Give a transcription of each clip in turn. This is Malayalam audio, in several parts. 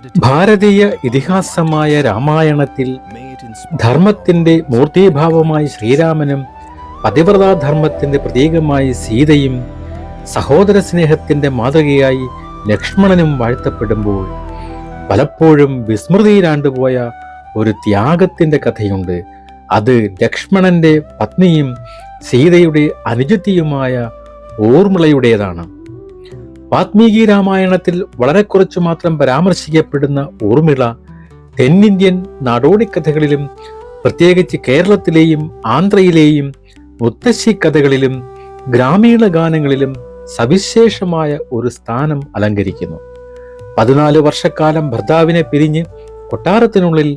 ഭാരതീയ ഇതിഹാസമായ രാമായണത്തിൽ ധർമ്മത്തിന്റെ മൂർത്തീഭാവമായി ശ്രീരാമനും പതിവ്രതാധർമ്മത്തിന്റെ പ്രതീകമായി സീതയും സഹോദര സ്നേഹത്തിന്റെ മാതൃകയായി ലക്ഷ്മണനും വാഴ്ത്തപ്പെടുമ്പോൾ പലപ്പോഴും വിസ്മൃതിയിലാണ്ടുപോയ ഒരു ത്യാഗത്തിന്റെ കഥയുണ്ട്. അത് ലക്ഷ്മണന്റെ പത്നിയും സീതയുടെ അനുജത്തിയുമായ ഊർമിളയുടേതാണ്. വാത്മീകി രാമായണത്തിൽ വളരെ കുറച്ചു മാത്രം പരാമർശിക്കപ്പെടുന്ന ഊർമിള തെന്നിന്ത്യൻ നാടോടിക്കഥകളിലും പ്രത്യേകിച്ച് കേരളത്തിലെയും ആന്ധ്രയിലെയും മുത്തശ്ശി കഥകളിലും ഗ്രാമീണ ഗാനങ്ങളിലും സവിശേഷമായ ഒരു സ്ഥാനം അലങ്കരിക്കുന്നു. 14 വർഷക്കാലം ഭർത്താവിനെ പിരിഞ്ഞ് കൊട്ടാരത്തിനുള്ളിൽ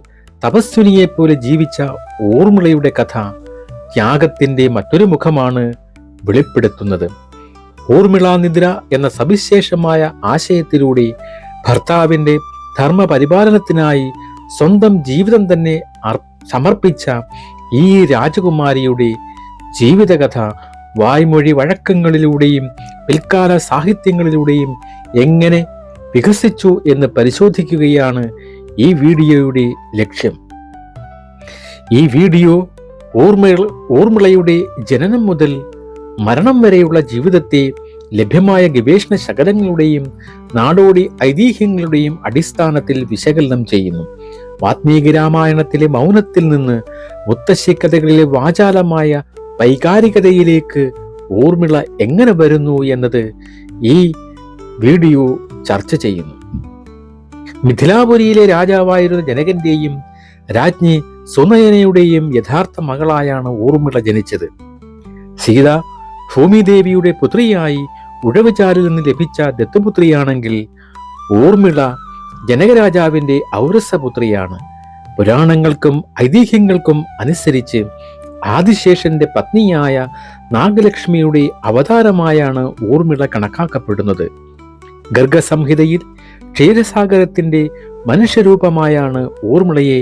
തപസ്വിനിയെപ്പോലെ ജീവിച്ച ഊർമിളയുടെ കഥ ത്യാഗത്തിന്റെ മറ്റൊരു മുഖമാണ് വെളിപ്പെടുത്തുന്നത്. ഊർമിളാനിദ്ര എന്ന സവിശേഷമായ ആശയത്തിലൂടെ ഭർത്താവിന്റെ ധർമ്മപരിപാലനത്തിനായി സ്വന്തം ജീവിതം തന്നെ സമർപ്പിച്ച ഈ രാജകുമാരിയുടെ ജീവിതകഥ വായ്മൊഴി വഴക്കങ്ങളിലൂടെയും പിൽക്കാല സാഹിത്യങ്ങളിലൂടെയും എങ്ങനെ വികസിച്ചു എന്ന് പരിശോധിക്കുകയാണ് ഈ വീഡിയോയുടെ ലക്ഷ്യം. ഈ വീഡിയോ ഊർമിളയുടെ ജനനം മുതൽ മരണം വരെയുള്ള ജീവിതത്തെ ലഭ്യമായ ഗവേഷണ ശകലങ്ങളുടെയും നാടോടി ഐതിഹ്യങ്ങളുടെയും അടിസ്ഥാനത്തിൽ വിശകലനം ചെയ്യുന്നു. വാത്മീകി രാമായണത്തിലെ മൗനത്തിൽ നിന്ന് മുത്തശ്ശി കഥകളിലെ വാചാലമായ വൈകാരികതയിലേക്ക് ഊർമിള എങ്ങനെ വരുന്നു എന്നത് ഈ വീഡിയോ ചർച്ച ചെയ്യുന്നു. മിഥിലാപുരിയിലെ രാജാവായിരുന്ന ജനകന്റെയും രാജ്ഞി സുനയനയുടെയും യഥാർത്ഥ മകളായാണ് ഊർമിള ജനിച്ചത്. സീത ഭൂമിദേവിയുടെ പുത്രിയായി ഉഴവുചാലിൽ നിന്ന് ലഭിച്ച ദത്തുപുത്രിയാണെങ്കിൽ ഊർമിള ജനകരാജാവിന്റെ ഔരസപുത്രിയാണ്. പുരാണങ്ങൾക്കും ഐതിഹ്യങ്ങൾക്കും അനുസരിച്ച് ആദിശേഷന്റെ പത്നിയായ നാഗലക്ഷ്മിയുടെ അവതാരമായാണ് ഊർമിള കണക്കാക്കപ്പെടുന്നത്. ഗർഗസംഹിതയിൽ ക്ഷീരസാഗരത്തിന്റെ മനുഷ്യരൂപമായാണ് ഊർമിളയെ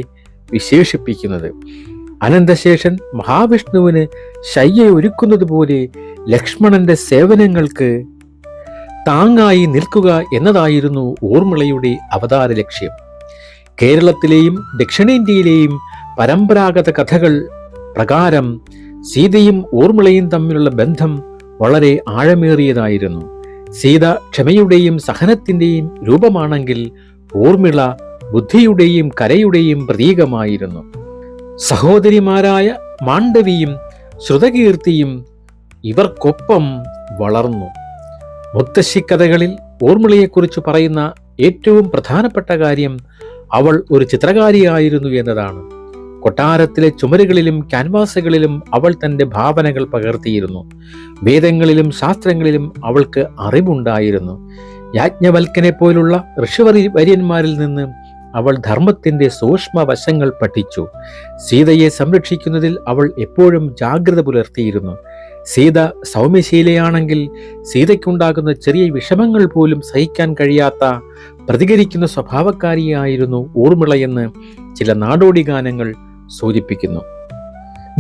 വിശേഷിപ്പിക്കുന്നത്. അനന്തശേഷൻ മഹാവിഷ്ണുവിന് ശയ്യ ഒരുക്കുന്നത് പോലെ ലക്ഷ്മണന്റെ സേവനങ്ങൾക്ക് താങ്ങായി നിൽക്കുക എന്നതായിരുന്നു ഊർമിളയുടെ അവതാര ലക്ഷ്യം. കേരളത്തിലെയും ദക്ഷിണേന്ത്യയിലെയും പരമ്പരാഗത കഥകൾ പ്രകാരം സീതയും ഊർമിളയും തമ്മിലുള്ള ബന്ധം വളരെ ആഴമേറിയതായിരുന്നു. സീത ക്ഷമയുടെയും സഹനത്തിന്റെയും രൂപമാണെങ്കിൽ ഊർമിള ബുദ്ധിയുടെയും കരയുടെയും പ്രതീകമായിരുന്നു. സഹോദരിമാരായ മാണ്ഡവിയും ശ്രുതകീർത്തിയും ഇവർക്കൊപ്പം വളർന്നു. മുത്തശ്ശിക്കഥകളിൽ ഊർമിളയെക്കുറിച്ച് പറയുന്ന ഏറ്റവും പ്രധാനപ്പെട്ട കാര്യം അവൾ ഒരു ചിത്രകാരിയായിരുന്നു എന്നതാണ്. കൊട്ടാരത്തിലെ ചുമരുകളിലും ക്യാൻവാസുകളിലും അവൾ തന്റെ ഭാവനകൾ പകർത്തിയിരുന്നു. വേദങ്ങളിലും ശാസ്ത്രങ്ങളിലും അവൾക്ക് അറിവുണ്ടായിരുന്നു. യാജ്ഞവൽക്കനെ പോലുള്ള ഋഷിവര്യന്മാരിൽ നിന്ന് അവൾ ധർമ്മത്തിന്റെ സൂക്ഷ്മ വശങ്ങൾ പഠിച്ചു. സീതയെ സംരക്ഷിക്കുന്നതിൽ അവൾ എപ്പോഴും ജാഗ്രത പുലർത്തിയിരുന്നു. സീത സൗമ്യശീലയാണെങ്കിൽ സീതയ്ക്കുണ്ടാകുന്ന ചെറിയ വിഷമങ്ങൾ പോലും സഹിക്കാൻ കഴിയാത്ത പ്രതികരിക്കുന്ന സ്വഭാവക്കാരിയായിരുന്നു ഊർമിളയെന്ന് ചില നാടോടി ഗാനങ്ങൾ സൂചിപ്പിക്കുന്നു.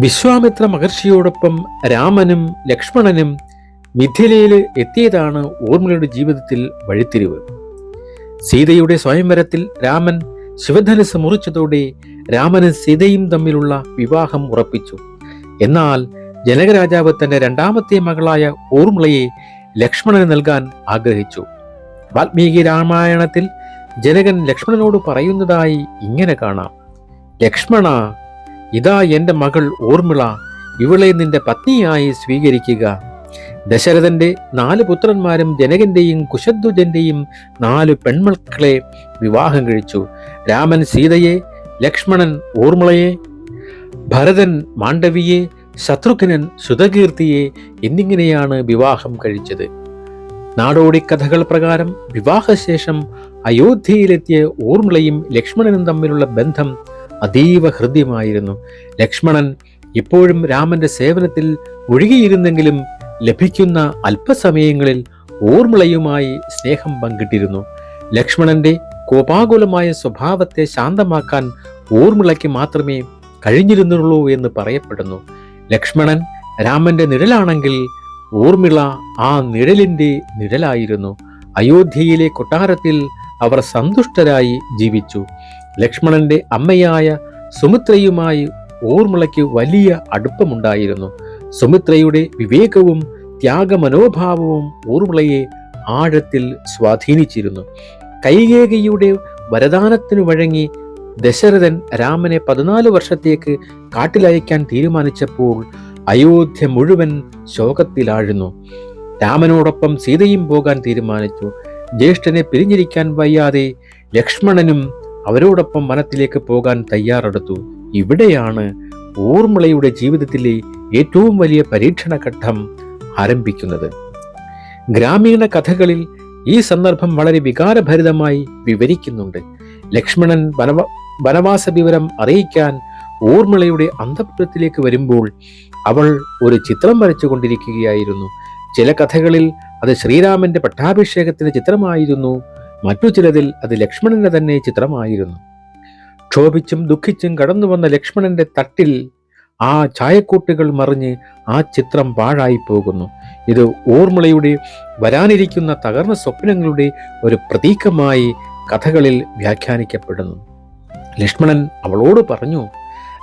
വിശ്വാമിത്ര മഹർഷിയോടൊപ്പം രാമനും ലക്ഷ്മണനും മിഥിലയിൽ എത്തിയതാണ് ഊർമിളയുടെ ജീവിതത്തിൽ വഴിത്തിരിവ്. സീതയുടെ സ്വയംവരത്തിൽ രാമൻ ശിവധനുസ് മുറിച്ചതോടെ രാമനും സീതയും തമ്മിലുള്ള വിവാഹം ഉറപ്പിച്ചു. എന്നാൽ ജനകരാജാവ് തന്റെ രണ്ടാമത്തെ മകളായ ഊർമിളയെ ലക്ഷ്മണന് നൽകാൻ ആഗ്രഹിച്ചു. വാൽമീകി രാമായണത്തിൽ ജനകൻ ലക്ഷ്മണനോട് പറയുന്നതായി ഇങ്ങനെ കാണാം: ലക്ഷ്മണ, ഇതാ എന്റെ മകൾ ഊർമിള, ഇവളെ നിന്റെ പത്നിയായി സ്വീകരിക്കുക. ദശരഥന്റെ 4 പുത്രന്മാരും ജനകന്റെയും കുശധ്വജന്റെയും 4 പെൺമക്കളെ വിവാഹം കഴിച്ചു. രാമൻ സീതയെ, ലക്ഷ്മണൻ ഊർമിളയെ, ഭരതൻ മാണ്ഡവിയെ, ശത്രുഘ്നൻ ശ്രുതകീർത്തിയെ എന്നിങ്ങനെയാണ് വിവാഹം കഴിച്ചത്. നാടോടിക്കഥകൾ പ്രകാരം വിവാഹശേഷം അയോധ്യയിലെത്തിയ ഊർമിളയും ലക്ഷ്മണനും തമ്മിലുള്ള ബന്ധം അതീവ ഹൃദ്യമായിരുന്നു. ലക്ഷ്മണൻ ഇപ്പോഴും രാമന്റെ സേവനത്തിൽ ഒഴുകിയിരുന്നെങ്കിലും ലഭിക്കുന്ന അല്പസമയങ്ങളിൽ ഊർമിളയുമായി സ്നേഹം പങ്കിട്ടിരുന്നു. ലക്ഷ്മണന്റെ കോപാകുലമായ സ്വഭാവത്തെ ശാന്തമാക്കാൻ ഊർമിളയ്ക്ക് മാത്രമേ കഴിഞ്ഞിരുന്നുള്ളൂ എന്ന് പറയപ്പെടുന്നു. ലക്ഷ്മണൻ രാമന്റെ നിഴലാണെങ്കിൽ ഊർമിള ആ നിഴലിന്റെ നിഴലായിരുന്നു. അയോധ്യയിലെ കൊട്ടാരത്തിൽ അവർ സന്തുഷ്ടരായി ജീവിച്ചു. ലക്ഷ്മണന്റെ അമ്മയായ സുമിത്രയുമായി ഊർമിളയ്ക്ക് വലിയ അടുപ്പമുണ്ടായിരുന്നു. സുമിത്രയുടെ വിവേകവും ത്യാഗമനോഭാവവും ഊർമിളയെ ആഴത്തിൽ സ്വാധീനിച്ചിരുന്നു. കൈകേയിയുടെ വരദാനത്തിനു വഴങ്ങി ദശരഥൻ രാമനെ 14 വർഷത്തേക്ക് കാട്ടിലയക്കാൻ തീരുമാനിച്ചപ്പോൾ അയോധ്യ മുഴുവൻ ശോകത്തിലാഴ്ന്നു. രാമനോടൊപ്പം സീതയും പോകാൻ തീരുമാനിച്ചു. ജ്യേഷ്ഠനെ പിരിഞ്ഞിരിക്കാൻ വയ്യാതെ ലക്ഷ്മണനും അവരോടൊപ്പം വനത്തിലേക്ക് പോകാൻ തയ്യാറെടുത്തു. ഇവിടെയാണ് ഊർമിളയുടെ ജീവിതത്തിലെ ഏറ്റവും വലിയ പരീക്ഷണഘട്ടം ആരംഭിക്കുന്നത്. ഗ്രാമീണ കഥകളിൽ ഈ സന്ദർഭം വളരെ വികാരഭരിതമായി വിവരിക്കുന്നുണ്ട്. ലക്ഷ്മണൻ വനവാസ വിവരം അറിയിക്കാൻ ഊർമിളയുടെ അന്തഃപുരത്തിലേക്ക് വരുമ്പോൾ അവൾ ഒരു ചിത്രം വരച്ചു കൊണ്ടിരിക്കുകയായിരുന്നു. ചില കഥകളിൽ അത് ശ്രീരാമന്റെ പട്ടാഭിഷേകത്തിന്റെ ചിത്രമായിരുന്നു, മറ്റു ചിലതിൽ അത് ലക്ഷ്മണന്റെ തന്നെ ചിത്രമായിരുന്നു. ക്ഷോഭിച്ചും ദുഃഖിച്ചും കടന്നു വന്ന ലക്ഷ്മണന്റെ തട്ടിൽ ആ ചായക്കൂട്ടുകൾ മറിഞ്ഞ് ആ ചിത്രം പാഴായി പോകുന്നു. ഇത് ഊർമിളയുടെ വരാനിരിക്കുന്ന തകർന്ന സ്വപ്നങ്ങളുടെ ഒരു പ്രതീകമായി കഥകളിൽ വ്യാഖ്യാനിക്കപ്പെടുന്നു. ലക്ഷ്മണൻ അവളോട് പറഞ്ഞു,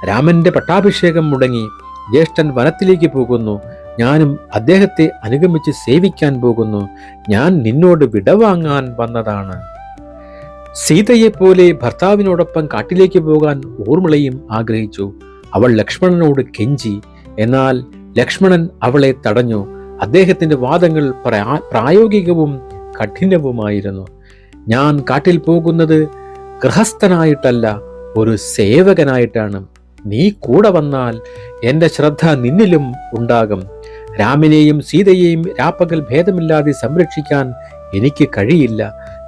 രാമന്റെ പട്ടാഭിഷേകം മുടങ്ങി, ജ്യേഷ്ഠൻ വനത്തിലേക്ക് പോകുന്നു, ഞാനും അദ്ദേഹത്തെ അനുഗമിച്ച് സേവിക്കാൻ പോകുന്നു. ഞാൻ നിന്നോട് വിടവാങ്ങാൻ വന്നതാണ്. സീതയെപ്പോലെ ഭർത്താവിനോടൊപ്പം കാട്ടിലേക്ക് പോകാൻ ഊർമിളയും ആഗ്രഹിച്ചു. അവൾ ലക്ഷ്മണനോട് കെഞ്ചി. എന്നാൽ ലക്ഷ്മണൻ അവളെ തടഞ്ഞു. അദ്ദേഹത്തിന്റെ വാദങ്ങൾ പ്രായോഗികവും കഠിനവുമായിരുന്നു. ഞാൻ കാട്ടിൽ പോകുന്നത് ഗൃഹസ്ഥനായിട്ടല്ല, ഒരു സേവകനായിട്ടാണ്. നീ കൂടെ വന്നാൽ എൻ്റെ ശ്രദ്ധ നിന്നിലും ഉണ്ടാകും. രാമനെയും സീതയെയും രാപ്പകൽ ഭേദമില്ലാതെ സംരക്ഷിക്കാൻ എനിക്ക് കഴിയില്ല.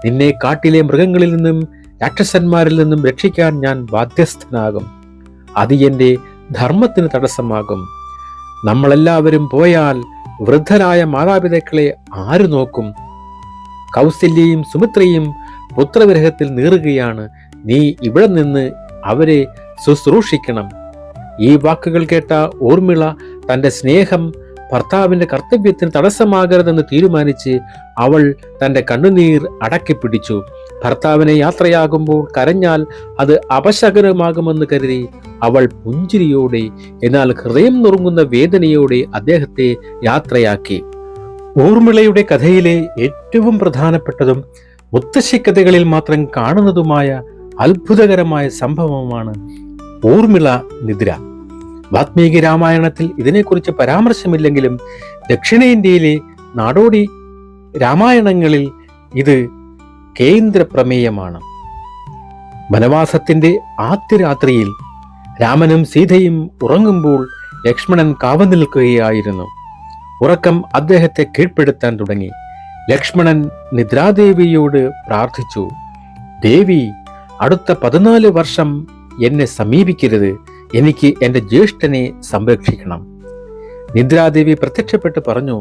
നിന്നെ കാട്ടിലെ മൃഗങ്ങളിൽ നിന്നും രാക്ഷസന്മാരിൽ നിന്നും രക്ഷിക്കാൻ ഞാൻ ബാധ്യസ്ഥനാകും. അത് എൻ്റെ ധർമ്മത്തിന് തടസ്സമാകും. നമ്മളെല്ലാവരും പോയാൽ വൃദ്ധരായ മാതാപിതാക്കളെ ആര് നോക്കും? കൗസല്യയും സുമിത്രയും പുത്രവിരഹത്തിൽ നീറുകയാണ്. നീ ഇവിടെ നിന്ന് അവരെ ശുശ്രൂഷിക്കണം. ഈ വാക്കുകൾ കേട്ട ഊർമിള തൻ്റെ സ്നേഹം ഭർത്താവിന്റെ കർത്തവ്യത്തിന് തടസ്സമാകരുതെന്ന് തീരുമാനിച്ച് അവൾ തൻ്റെ കണ്ണുനീർ അടക്കിപ്പിടിച്ചു. ഭർത്താവിനെ യാത്രയാകുമ്പോൾ കരഞ്ഞാൽ അത് അപശകനമാകുമെന്ന് കരുതി അവൾ പുഞ്ചിരിയോടെ, എന്നാൽ ഹൃദയം നുറുങ്ങുന്ന വേദനയോടെ അദ്ദേഹത്തെ യാത്രയാക്കി. ഊർമിളയുടെ കഥയിലെ ഏറ്റവും പ്രധാനപ്പെട്ടതും മുത്തശ്ശിക്കഥകളിൽ മാത്രം കാണുന്നതുമായ അത്ഭുതകരമായ സംഭവമാണ് ഊർമിള നിദ്ര. വാത്മീകി രാമായണത്തിൽ ഇതിനെക്കുറിച്ച് പരാമർശമില്ലെങ്കിലും ദക്ഷിണേന്ത്യയിലെ നാടോടി രാമായണങ്ങളിൽ ഇത് കേന്ദ്ര പ്രമേയമാണ്. വനവാസത്തിന്റെ ആദ്യ രാത്രിയിൽ രാമനും സീതയും ഉറങ്ങുമ്പോൾ ലക്ഷ്മണൻ കാവൽ നിൽക്കുകയായിരുന്നു. ഉറക്കം അദ്ദേഹത്തെ കീഴ്പ്പെടുത്താൻ തുടങ്ങി. ലക്ഷ്മണൻ നിദ്രാദേവിയോട് പ്രാർത്ഥിച്ചു, ദേവി, അടുത്ത 14 വർഷം എന്നെ സമീപിക്കരുത്. എനിക്ക് എൻ്റെ ജ്യേഷ്ഠനെ സംരക്ഷിക്കണം. നിദ്രാദേവി പ്രത്യക്ഷപ്പെട്ട് പറഞ്ഞു,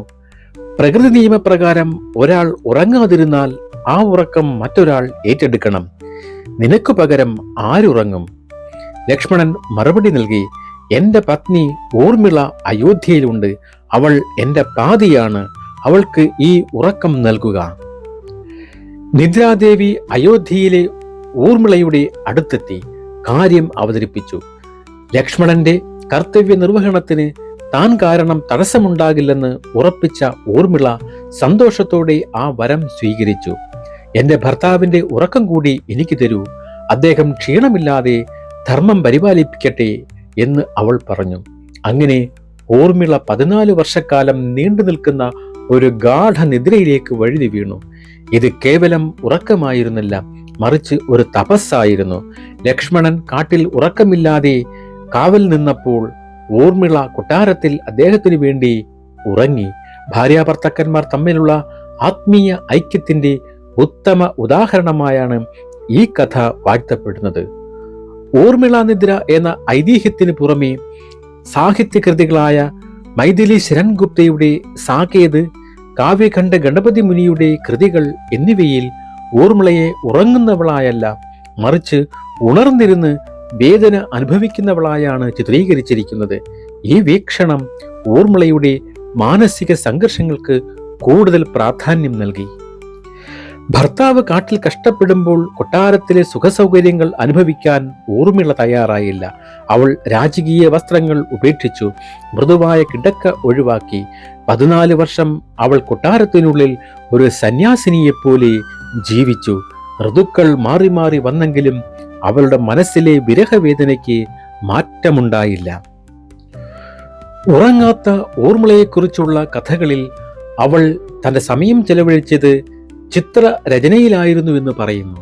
പ്രകൃതി നിയമപ്രകാരം ഒരാൾ ഉറങ്ങാതിരുന്നാൽ ആ ഉറക്കം മറ്റൊരാൾ ഏറ്റെടുക്കണം. നിനക്ക് പകരം ആരുറങ്ങും? ലക്ഷ്മണൻ മറുപടി നൽകി, എൻ്റെ പത്നി ഊർമിള അയോധ്യയിലുണ്ട്. അവൾ എൻ്റെ പാതിയാണ്. അവൾക്ക് ഈ ഉറക്കം നൽകുക. നിദ്രാദേവി അയോധ്യയിലെ ഊർമിളയുടെ അടുത്തെത്തി കാര്യം അവതരിപ്പിച്ചു. ലക്ഷ്മണന്റെ കർത്തവ്യ നിർവഹണത്തിന് താൻ കാരണം തടസ്സമുണ്ടാകില്ലെന്ന് ഉറപ്പിച്ച ഊർമിള സന്തോഷത്തോടെ ആ വരം സ്വീകരിച്ചു. എൻ്റെ ഭർത്താവിന്റെ ഉറക്കം കൂടി എനിക്ക് തരൂ. അദ്ദേഹം ക്ഷീണമില്ലാതെ ധർമ്മം പരിപാലിപ്പിക്കട്ടെ എന്ന് അവൾ പറഞ്ഞു. അങ്ങനെ ഊർമിള 14 വർഷക്കാലം നീണ്ടു നിൽക്കുന്ന ഒരു ഗാഠനിദ്രയിലേക്ക് വഴുതി വീണു. ഇത് കേവലം ഉറക്കമായിരുന്നില്ല, മറിച്ച് ഒരു തപസ്സായിരുന്നു. ലക്ഷ്മണൻ കാട്ടിൽ ഉറക്കമില്ലാതെ കാവൽ നിന്നപ്പോൾ ഊർമിള കൊട്ടാരത്തിൽ അദ്ദേഹത്തിനു വേണ്ടി ഉറങ്ങി. ഭാര്യാഭർത്താക്കന്മാർ തമ്മിലുള്ള ആത്മീയ ഐക്യത്തിന്റെ ഉത്തമ ഉദാഹരണമായാണ് ഈ കഥ വാഴ്ത്തപ്പെടുന്നത്. ഊർമിള നിദ്ര എന്ന ഐതിഹ്യത്തിന് പുറമെ സാഹിത്യകൃതികളായ മൈഥിലി ശരൺ ഗുപ്തയുടെ സാകേത്, കാവ്യഖണ്ഡ ഗണപതി മുനിയുടെ കൃതികൾ എന്നിവയിൽ ഊർമിളയെ ഉറങ്ങുന്നവളായല്ല, മറിച്ച് ഉണർന്നിരുന്ന് വേദന അനുഭവിക്കുന്നവളായാണ് ചിത്രീകരിച്ചിരിക്കുന്നത്. ഈ വീക്ഷണം ഊർമിളയുടെ മാനസിക സംഘർഷങ്ങൾക്ക് കൂടുതൽ പ്രാധാന്യം നൽകി. ഭർത്താവ് കാട്ടിൽ കഷ്ടപ്പെടുമ്പോൾ കൊട്ടാരത്തിലെ സുഖസൗകര്യങ്ങൾ അനുഭവിക്കാൻ ഊർമിള തയ്യാറായില്ല. അവൾ രാജകീയ വസ്ത്രങ്ങൾ ഉപേക്ഷിച്ചു, മൃദുവായ കിടക്ക ഒഴിവാക്കി. 14 വർഷം അവൾ കൊട്ടാരത്തിനുള്ളിൽ ഒരു സന്യാസിനിയെപ്പോലെ ജീവിച്ചു. ഋതുക്കൾ മാറി മാറി വന്നെങ്കിലും അവളുടെ മനസ്സിലെ വിരഹവേദനയ്ക്ക് മാറ്റമുണ്ടായില്ല. ഉറങ്ങാത്ത ഊർമിളയെക്കുറിച്ചുള്ള കഥകളിൽ അവൾ തന്റെ സമയം ചെലവഴിച്ചത് ചിത്രരചനയിലായിരുന്നു എന്ന് പറയുന്നു.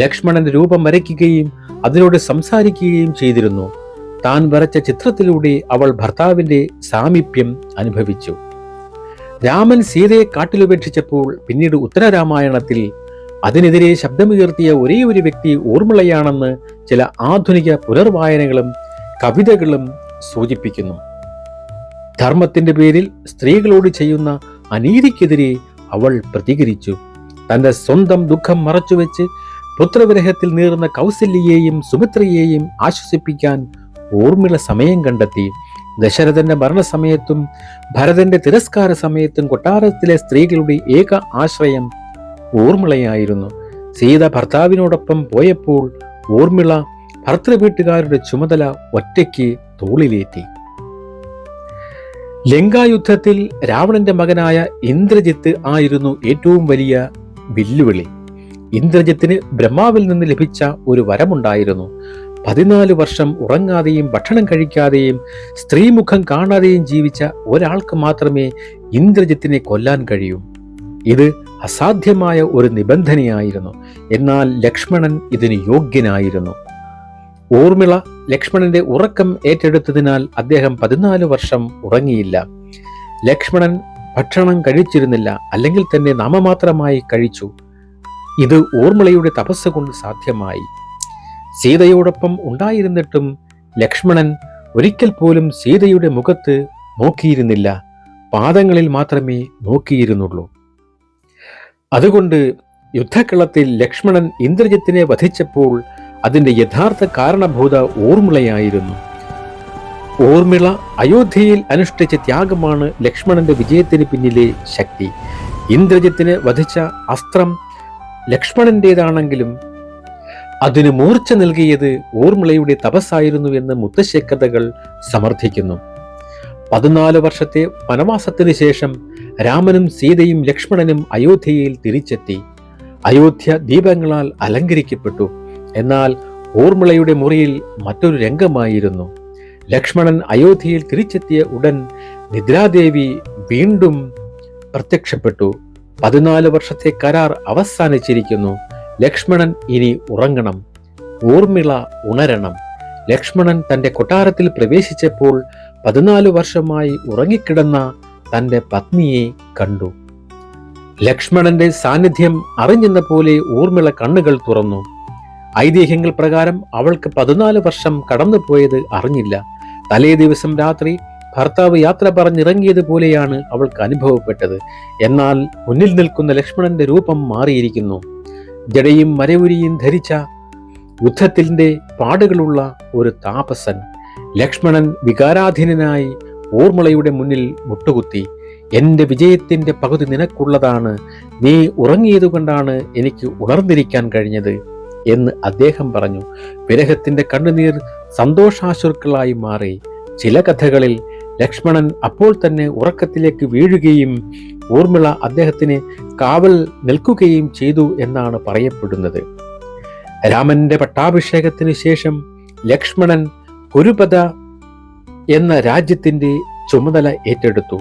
ലക്ഷ്മണന്റെ രൂപം വരയ്ക്കുകയും അതിനോട് സംസാരിക്കുകയും ചെയ്തിരുന്നു. താൻ വരച്ച ചിത്രത്തിലൂടെ അവൾ ഭർത്താവിന്റെ സാമീപ്യം അനുഭവിച്ചു. രാമൻ സീതയെ കാട്ടിലുപേക്ഷിച്ചപ്പോൾ പിന്നീട് ഉത്തരരാമായണത്തിൽ അതിനെതിരെ ശബ്ദമുയർത്തിയ ഒരേ ഒരു വ്യക്തി ഊർമിളയാണെന്ന് ചില ആധുനിക പുനർവായനകളും കവിതകളും സൂചിപ്പിക്കുന്നു. ധർമ്മത്തിന്റെ പേരിൽ സ്ത്രീകളോട് ചെയ്യുന്ന അനീതിക്കെതിരെ അവൾ പ്രതികരിച്ചു. തന്റെ സ്വന്തം ദുഃഖം മറച്ചുവെച്ച് പുത്രവിരഹത്തിൽ നീറുന്ന കൗസല്യയെയും സുമിത്രയെയും ആശ്വസിപ്പിക്കാൻ ഊർമിള സമയം കണ്ടെത്തി. ദശരഥന്റെ മരണസമയത്തും ഭരതന്റെ തിരസ്കാര സമയത്തും കൊട്ടാരത്തിലെ സ്ത്രീകളുടെ ഏക ആശ്രയം ഊർമിളയായിരുന്നു. സീത ഭർത്താവിനോടൊപ്പം പോയപ്പോൾ ഊർമിള ഭർത്തൃവീട്ടുകാരുടെ ചുമതല ഒറ്റയ്ക്ക് തോളിലേറ്റി. ലങ്കായുദ്ധത്തിൽ രാവണന്റെ മകനായ ഇന്ദ്രജിത്ത് ആയിരുന്നു ഏറ്റവും വലിയ വെല്ലുവിളി. ഇന്ദ്രജിത്തിന് ബ്രഹ്മാവിൽ നിന്ന് ലഭിച്ച ഒരു വരമുണ്ടായിരുന്നു. 14 വർഷം ഉറങ്ങാതെയും ഭക്ഷണം കഴിക്കാതെയും സ്ത്രീമുഖം കാണാതെയും ജീവിച്ച ഒരാൾക്ക് മാത്രമേ ഇന്ദ്രജിത്തിനെ കൊല്ലാൻ കഴിയൂ. ഇത് അസാധ്യമായ ഒരു നിബന്ധനയായിരുന്നു. എന്നാൽ ലക്ഷ്മണൻ ഇതിന് യോഗ്യനായിരുന്നു. ഊർമിള ലക്ഷ്മണന്റെ ഉറക്കം ഏറ്റെടുത്തതിനാൽ അദ്ദേഹം 14 വർഷം ഉറങ്ങിയില്ല. ലക്ഷ്മണൻ ഭക്ഷണം കഴിച്ചിരുന്നില്ല, അല്ലെങ്കിൽ തന്നെ നാമമാത്രമായി കഴിച്ചു. ഇത് ഊർമിളയുടെ തപസ് കൊണ്ട് സാധ്യമായി. സീതയോടൊപ്പം ഉണ്ടായിരുന്നിട്ടും ലക്ഷ്മണൻ ഒരിക്കൽ പോലും സീതയുടെ മുഖത്ത് നോക്കിയിരുന്നില്ല, പാദങ്ങളിൽ മാത്രമേ നോക്കിയിരുന്നുള്ളൂ. അതുകൊണ്ട് യുദ്ധക്കളത്തിൽ ലക്ഷ്മണൻ ഇന്ദ്രജിത്തിനെ വധിച്ചപ്പോൾ അതിന്റെ യഥാർത്ഥ കാരണഭൂത ഊർമിളയായിരുന്നു. ഊർമിള അയോധ്യയിൽ അനുഷ്ഠിച്ച ത്യാഗമാണ് ലക്ഷ്മണന്റെ വിജയത്തിന് പിന്നിലെ ശക്തി. ഇന്ദ്രജിത്തിനെ വധിച്ച അസ്ത്രം ലക്ഷ്മണന്റേതാണെങ്കിലും അതിന് മൂർച്ച നൽകിയത് ഊർമിളയുടെ തപസ്സായിരുന്നു എന്ന് മുത്തശ്ശിക്കഥകൾ സമർത്ഥിക്കുന്നു. 14 വർഷത്തെ വനവാസത്തിന് ശേഷം രാമനും സീതയും ലക്ഷ്മണനും അയോധ്യയിൽ തിരിച്ചെത്തി. അയോധ്യ ദീപങ്ങളാൽ അലങ്കരിക്കപ്പെട്ടു. എന്നാൽ ഊർമിളയുടെ മുറിയിൽ മറ്റൊരു രംഗമായിരുന്നു. ലക്ഷ്മണൻ അയോധ്യയിൽ തിരിച്ചെത്തിയ ഉടൻ നിദ്രാദേവി വീണ്ടും പ്രത്യക്ഷപ്പെട്ടു. 14 വർഷത്തെ കരാർ അവസാനിച്ചിരിക്കുന്നു. ലക്ഷ്മണൻ ഇനി ഉറങ്ങണം, ഊർമിള ഉണരണം. ലക്ഷ്മണൻ തന്റെ കൊട്ടാരത്തിൽ പ്രവേശിച്ചപ്പോൾ 14 വർഷമായി ഉറങ്ങിക്കിടന്ന തന്റെ പത്നിയെ കണ്ടു. ലക്ഷ്മണന്റെ സാന്നിധ്യം അറിഞ്ഞെന്ന പോലെ ഊർമിള കണ്ണുകൾ തുറന്നു. ഐതിഹ്യങ്ങൾ പ്രകാരം അവൾക്ക് 14 വർഷം കടന്നുപോയത് അറിഞ്ഞില്ല. തലേ ദിവസം രാത്രി ഭർത്താവ് യാത്ര പറഞ്ഞിറങ്ങിയതുപോലെയാണ് അവൾക്ക് അനുഭവപ്പെട്ടത്. എന്നാൽ മുന്നിൽ നിൽക്കുന്ന ലക്ഷ്മണന്റെ രൂപം മാറിയിരിക്കുന്നു. ജടയും മരവുരിയും ധരിച്ച യുദ്ധത്തിന്റെ പാടുകളുള്ള ഒരു താപസൻ. ലക്ഷ്മണൻ വികാരാധീനനായി ഊർമിളയുടെ മുന്നിൽ മുട്ടുകുത്തി. എന്റെ വിജയത്തിന്റെ പകുതി നിനക്കുള്ളതാണ്, നീ ഉറങ്ങിയതുകൊണ്ടാണ് എനിക്ക് ഉണർന്നിരിക്കാൻ കഴിഞ്ഞത് എന്ന് അദ്ദേഹം പറഞ്ഞു. വിരഹത്തിന്റെ കണ്ണുനീർ സന്തോഷാശ്രുക്കളായി മാറി. ചില കഥകളിൽ ലക്ഷ്മണൻ അപ്പോൾ തന്നെ ഉറക്കത്തിലേക്ക് വീഴുകയും ഊർമിള അദ്ദേഹത്തിന് കാവൽ നിൽക്കുകയും ചെയ്തു എന്നാണ് പറയപ്പെടുന്നത്. രാമന്റെ പട്ടാഭിഷേകത്തിന് ശേഷം ലക്ഷ്മണൻ കുരുപത എന്ന രാജ്യത്തിന്റെ ചുമതല ഏറ്റെടുത്തു.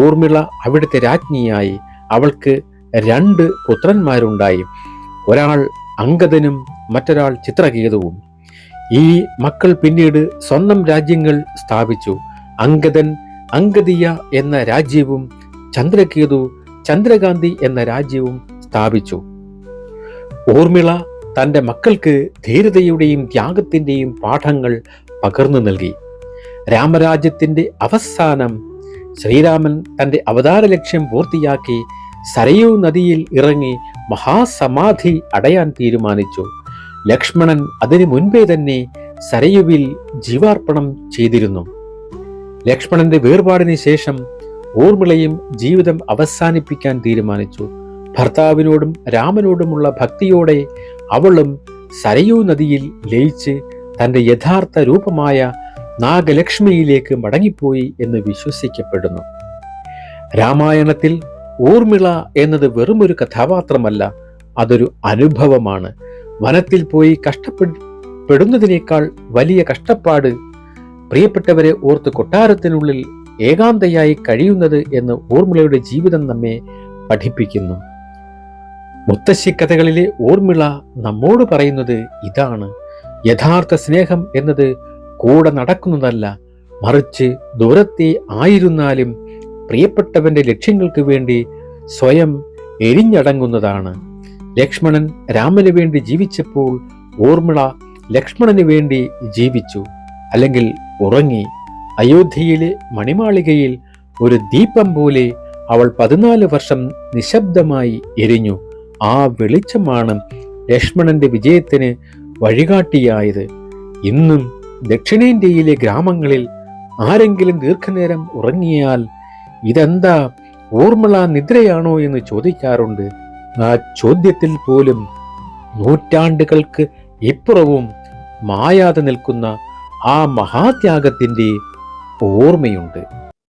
ഊർമിള അവിടുത്തെ രാജ്ഞിയായി. അവൾക്ക് 2 പുത്രന്മാരുണ്ടായി. ഒരാൾ അംഗദനും മറ്റൊരാൾ ചിത്രകേതുവും. ഈ മക്കൾ പിന്നീട് സ്വന്തം രാജ്യങ്ങൾ സ്ഥാപിച്ചു. അംഗദൻ അംഗദീയ എന്ന രാജ്യവും ചന്ദ്രകേതു ചന്ദ്രകാന്തി എന്ന രാജ്യവും സ്ഥാപിച്ചു. ഊർമിള തന്റെ മക്കൾക്ക് ധീരതയുടെയും ത്യാഗത്തിന്റെയും പാഠങ്ങൾ പകർന്നു നൽകി. രാമരാജ്യത്തിന്റെ അവസാനം ശ്രീരാമൻ തന്റെ അവതാര ലക്ഷ്യം പൂർത്തിയാക്കി സരയൂ നദിയിൽ ഇറങ്ങി മഹാസമാധി അടയാൻ തീരുമാനിച്ചു. ലക്ഷ്മണൻ അതിനു മുൻപേ തന്നെ സരയുവിൽ ജീവാർപ്പണം ചെയ്തിരുന്നു. ലക്ഷ്മണന്റെ വേർപാടിന് ശേഷം ഊർമിളയും ജീവിതം അവസാനിപ്പിക്കാൻ തീരുമാനിച്ചു. ഭർത്താവിനോടും രാമനോടുമുള്ള ഭക്തിയോടെ അവളും സരയൂ നദിയിൽ ലയിച്ച് തന്റെ യഥാർത്ഥ രൂപമായ നാഗലക്ഷ്മിയിലേക്ക് മടങ്ങിപ്പോയി എന്ന് വിശ്വസിക്കപ്പെടുന്നു. രാമായണത്തിൽ ഊർമിള എന്നത് വെറുമൊരു കഥാപാത്രമല്ല, അതൊരു അനുഭവമാണ്. വനത്തിൽ പോയി കഷ്ടപ്പെടുന്നതിനേക്കാൾ വലിയ കഷ്ടപ്പാട് പ്രിയപ്പെട്ടവരെ ഓർത്ത് കൊട്ടാരത്തിനുള്ളിൽ ഏകാന്തയായി കഴിയുന്നത് എന്ന് ഊർമിളയുടെ ജീവിതം നമ്മെ പഠിപ്പിക്കുന്നു. മുത്തശ്ശി കഥകളിലെ ഊർമിള നമ്മോട് പറയുന്നത് ഇതാണ്: യഥാർത്ഥ സ്നേഹം എന്നത് കൂടെ നടക്കുന്നതല്ല, മറിച്ച് ദൂരത്തെ ആയിരുന്നാലും പ്രിയപ്പെട്ടവന്റെ ലക്ഷ്യങ്ങൾക്ക് വേണ്ടി സ്വയം എരിഞ്ഞടങ്ങുന്നതാണ്. ലക്ഷ്മണൻ രാമന് വേണ്ടി ജീവിച്ചപ്പോൾ ഊർമിള ലക്ഷ്മണന് വേണ്ടി ജീവിച്ചു, അല്ലെങ്കിൽ ഉറങ്ങി. അയോധ്യയിലെ മണിമാളികയിൽ ഒരു ദീപം പോലെ അവൾ 14 വർഷം നിശബ്ദമായി എരിഞ്ഞു. ആ വെളിച്ചമാണ് ലക്ഷ്മണന്റെ വിജയത്തിന് വഴികാട്ടിയായത്. ഇന്നും ദക്ഷിണേന്ത്യയിലെ ഗ്രാമങ്ങളിൽ ആരെങ്കിലും ദീർഘനേരം ഉറങ്ങിയാൽ ഇതെന്താ ഊർമിള നിദ്രയാണോ എന്ന് ചോദിക്കാറുണ്ട്. ആ ചോദ്യത്തിൽ പോലും നൂറ്റാണ്ടുകൾക്ക് ഇപ്പുറവും മായാതെ നിൽക്കുന്ന ആ മഹാത്യാഗത്തിന്റെ ഓർമ്മയുണ്ട്.